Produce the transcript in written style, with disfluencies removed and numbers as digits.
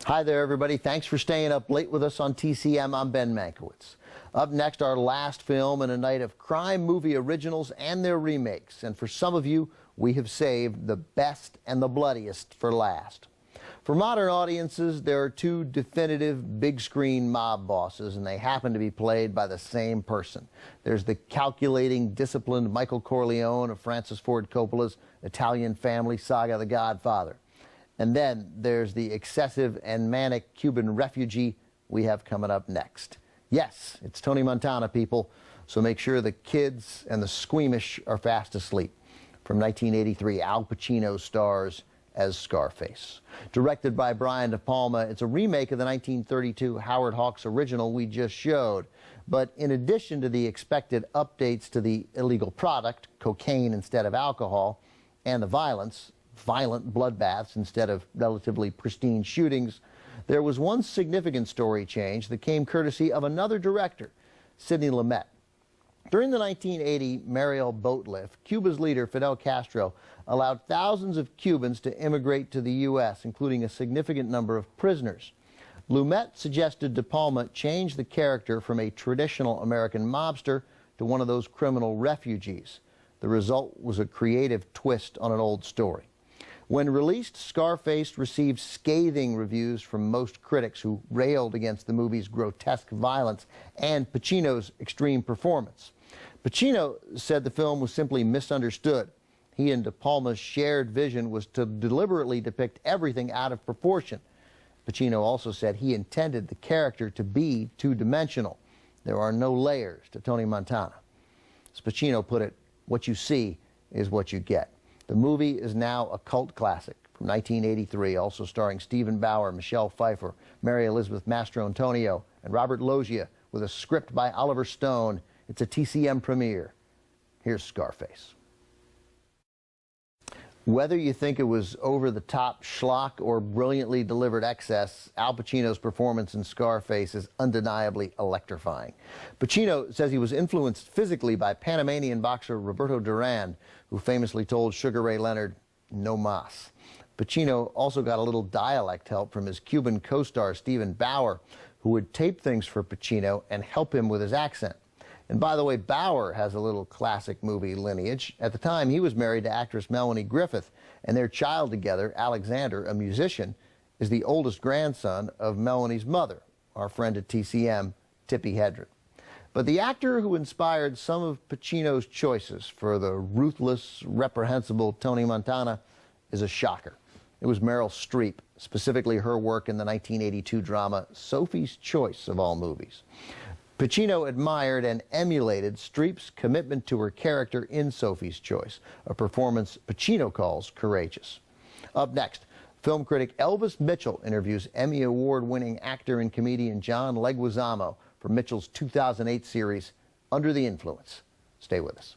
Hi there, everybody. Thanks for staying up late with us on TCM. I'm Ben Mankiewicz. Up next, our last film in a night of crime movie originals and their remakes. And for some of you, we have saved the best and the bloodiest for last. For modern audiences, there are two definitive big-screen mob bosses, and they happen to be played by the same person. There's the calculating, disciplined Michael Corleone of Francis Ford Coppola's Italian family saga, The Godfather. And then there's the excessive and manic Cuban refugee we have coming up next. Yes, it's Tony Montana, people, so make sure the kids and the squeamish are fast asleep. From 1983, Al Pacino stars as Scarface. Directed by Brian De Palma, it's a remake of the 1932 Howard Hawks original we just showed. But in addition to the expected updates to the illegal product, cocaine instead of alcohol, and the violent bloodbaths instead of relatively pristine shootings, there was one significant story change that came courtesy of another director, Sidney Lumet. During the 1980 Mariel boat lift, Cuba's leader, Fidel Castro, allowed thousands of Cubans to immigrate to the U.S., including a significant number of prisoners. Lumet suggested De Palma change the character from a traditional American mobster to one of those criminal refugees. The result was a creative twist on an old story. When released, Scarface received scathing reviews from most critics who railed against the movie's grotesque violence and Pacino's extreme performance. Pacino said the film was simply misunderstood. He and De Palma's shared vision was to deliberately depict everything out of proportion. Pacino also said he intended the character to be two-dimensional. There are no layers to Tony Montana. As Pacino put it, what you see is what you get. The movie is now a cult classic from 1983, also starring Stephen Bauer, Michelle Pfeiffer, Mary Elizabeth Mastro-Antonio, and Robert Loggia, with a script by Oliver Stone. It's a TCM premiere. Here's Scarface. Whether you think it was over-the-top schlock or brilliantly delivered excess, Al Pacino's performance in Scarface is undeniably electrifying. Pacino says he was influenced physically by Panamanian boxer Roberto Duran, who famously told Sugar Ray Leonard, "No mas." Pacino also got a little dialect help from his Cuban co-star Stephen Bauer, who would tape things for Pacino and help him with his accent. And by the way, Bauer has a little classic movie lineage. At the time, he was married to actress Melanie Griffith, and their child together, Alexander, a musician, is the oldest grandson of Melanie's mother, our friend at TCM, Tippi Hedren. But the actor who inspired some of Pacino's choices for the ruthless, reprehensible Tony Montana is a shocker. It was Meryl Streep, specifically her work in the 1982 drama Sophie's Choice of all movies. Pacino admired and emulated Streep's commitment to her character in Sophie's Choice, a performance Pacino calls courageous. Up next, film critic Elvis Mitchell interviews Emmy Award-winning actor and comedian John Leguizamo for Mitchell's 2008 series, Under the Influence. Stay with us.